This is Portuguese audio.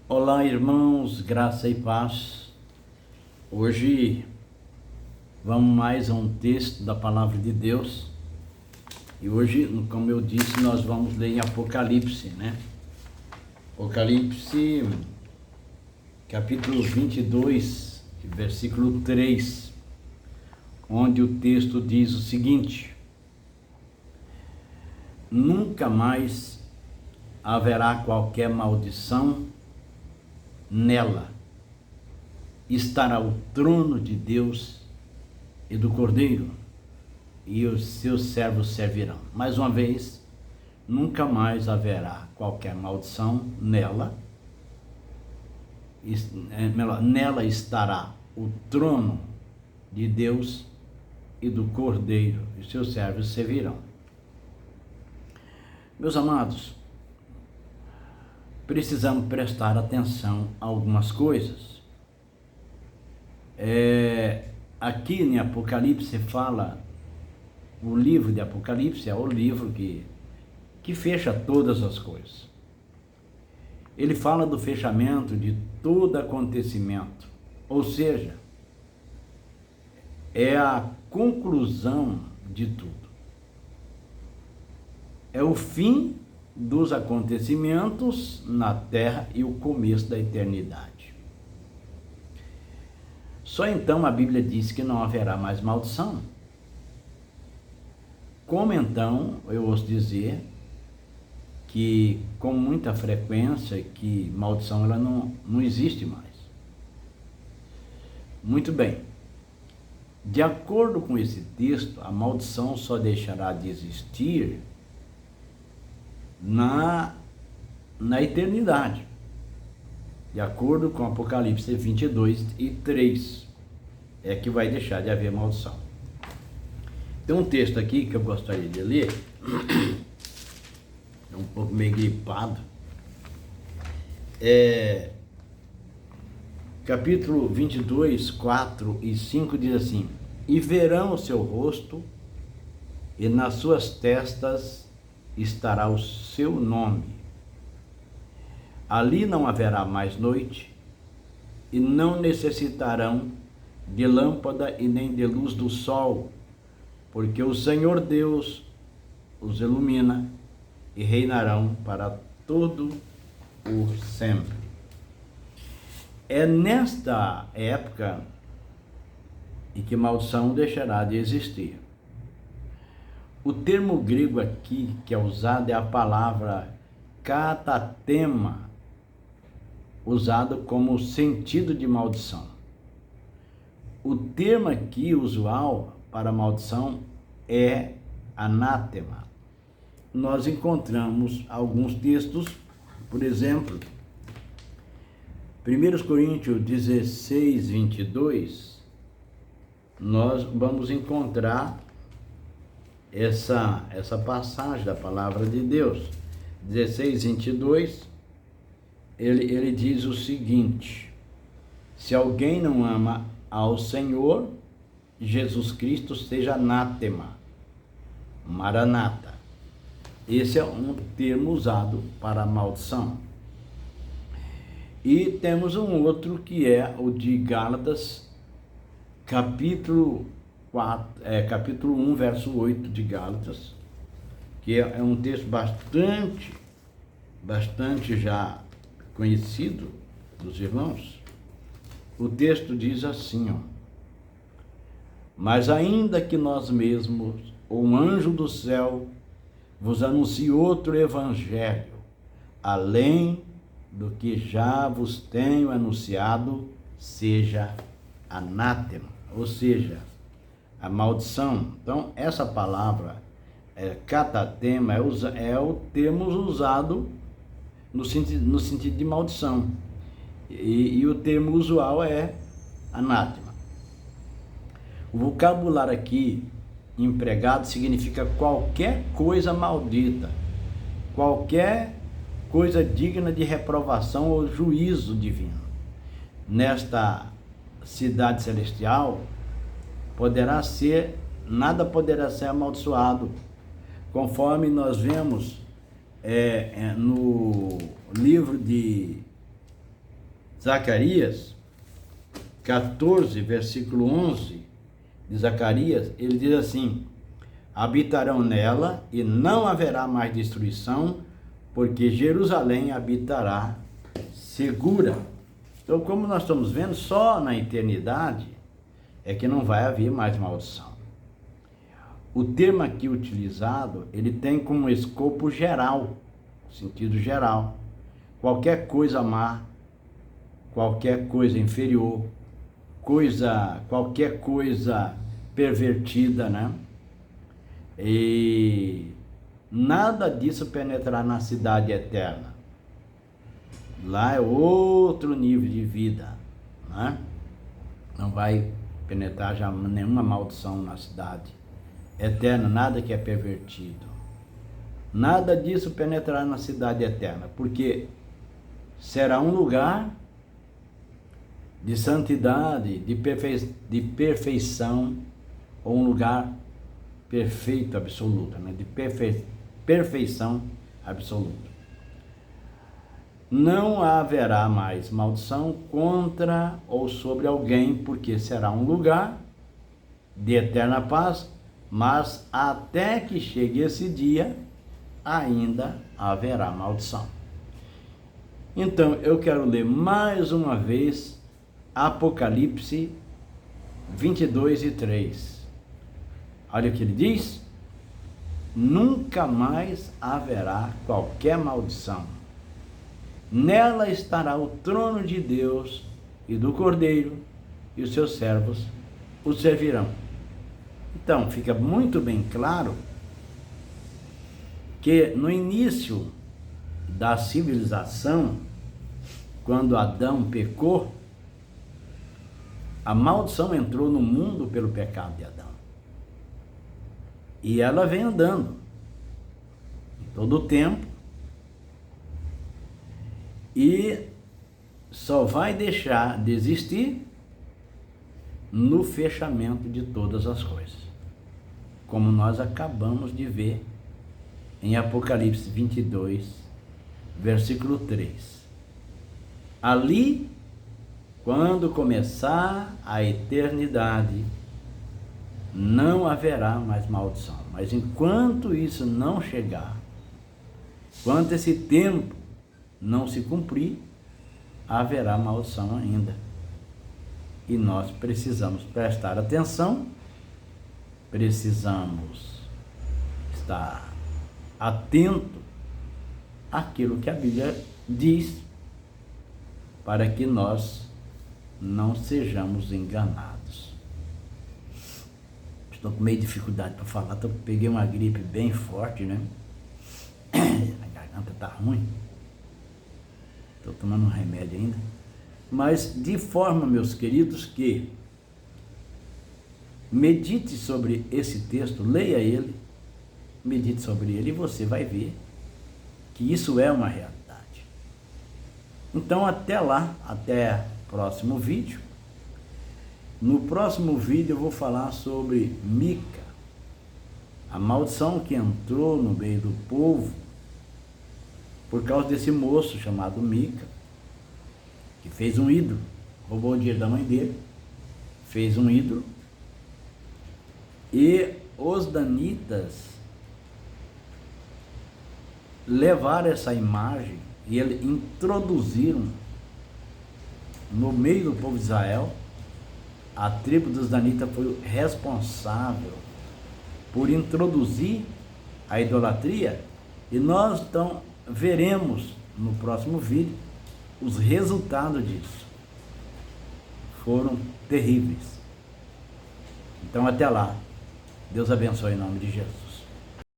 Olá, irmãos, graça e paz. Hoje vamos mais a um texto da palavra de Deus. E hoje, como eu disse, nós vamos ler em Apocalipse, né? Apocalipse, capítulo 22, versículo 3, onde o texto diz o seguinte: nunca mais haverá qualquer maldição nela. Estará o trono de Deus e do Cordeiro, e os seus servos servirão. Mais uma vez, nunca mais haverá qualquer maldição nela. Nela estará o trono de Deus e do Cordeiro, e seus servos servirão. Meus amados, precisamos prestar atenção a algumas coisas. Aqui em Apocalipse fala, o livro de Apocalipse é o livro que fecha todas as coisas. Ele fala do fechamento de todo acontecimento, ou seja, é a conclusão de tudo. É o fim dos acontecimentos na terra e o começo da eternidade. Só então a Bíblia diz que não haverá mais maldição. Como então eu ouço dizer que com muita frequência que maldição ela não existe mais? Muito bem. De acordo com esse texto, a maldição só deixará de existir na eternidade, de acordo com Apocalipse 22 e 3, é que vai deixar de haver maldição. Tem um texto aqui que eu gostaria de ler, é um pouco meio gripado, capítulo 22, 4 e 5 diz assim: e verão o seu rosto, e nas suas testas estará o seu nome. Ali não haverá mais noite, e não necessitarão de lâmpada e nem de luz do sol, porque o Senhor Deus os ilumina e reinarão para todo o sempre. É nesta época em que maldição deixará de existir. O termo grego aqui que é usado é a palavra katatema, usado como sentido de maldição. O termo aqui usual para maldição é anátema. Nós encontramos alguns textos, por exemplo, 1 Coríntios 16, 22, nós vamos encontrar essa passagem da palavra de Deus. 16, 22, ele diz o seguinte: se alguém não ama ao Senhor Jesus Cristo, seja anátema, maranata. Esse é um termo usado para maldição. E temos um outro que é o de Gálatas, capítulo 1, verso 8 de Gálatas, que é um texto bastante já conhecido dos irmãos. O texto diz assim, mas ainda que nós mesmos, ou um anjo do céu, vos anuncie outro evangelho, além do que já vos tenho anunciado, seja anátema, ou seja, a maldição. Então, essa palavra, katatema, é o termo usado no sentido de maldição. E o termo usual é anátema. O vocabulário aqui empregado significa qualquer coisa maldita, qualquer coisa digna de reprovação ou juízo divino. Nesta cidade celestial, nada poderá ser amaldiçoado, conforme nós vemos no livro de Zacarias 14, versículo 11 de Zacarias, ele diz assim: habitarão nela e não haverá mais destruição, porque Jerusalém habitará segura. Então, como nós estamos vendo, só na eternidade é que não vai haver mais maldição. O termo aqui utilizado, ele tem como escopo geral, sentido geral. Qualquer coisa má, qualquer coisa inferior, qualquer coisa pervertida, né? E nada disso penetrar na cidade eterna. Lá é outro nível de vida, né? Não vai penetrar já nenhuma maldição na cidade eterna, nada que é pervertido. Nada disso penetrará na cidade eterna, porque será um lugar de santidade, de perfeição, ou um lugar perfeito, absoluto, né? De perfeição absoluta. Não haverá mais maldição contra ou sobre alguém, porque será um lugar de eterna paz, mas até que chegue esse dia, ainda haverá maldição. Então, eu quero ler mais uma vez Apocalipse 22 e 3. Olha o que ele diz: nunca mais haverá qualquer maldição. Nela estará o trono de Deus e do Cordeiro, e os seus servos o servirão. Então, fica muito bem claro que no início da civilização, quando Adão pecou, a maldição entrou no mundo pelo pecado de Adão. E ela vem andando em todo o tempo, e só vai deixar de existir no fechamento de todas as coisas, como nós acabamos de ver em Apocalipse 22, versículo 3. Ali, quando começar a eternidade, não haverá mais maldição. Mas enquanto isso não chegar, enquanto esse tempo não se cumprir, haverá maldição ainda. E nós precisamos prestar atenção, precisamos estar atento àquilo que a Bíblia diz, para que nós não sejamos enganados. Estou com meio dificuldade para falar, peguei uma gripe bem forte, né? A garganta está ruim. Estou tomando um remédio ainda. Mas de forma, meus queridos, que medite sobre esse texto, leia ele, medite sobre ele, e você vai ver que isso é uma realidade. Então, até lá, até o próximo vídeo. No próximo vídeo eu vou falar sobre Mica, a maldição que entrou no meio do povo por causa desse moço chamado Mica, que fez um ídolo, roubou o dinheiro da mãe dele, fez um ídolo, e os danitas levaram essa imagem e eles introduziram no meio do povo de Israel. A tribo dos danitas foi responsável por introduzir a idolatria, e nós então veremos no próximo vídeo os resultados disso. Foram terríveis. Então até lá. Deus abençoe em nome de Jesus.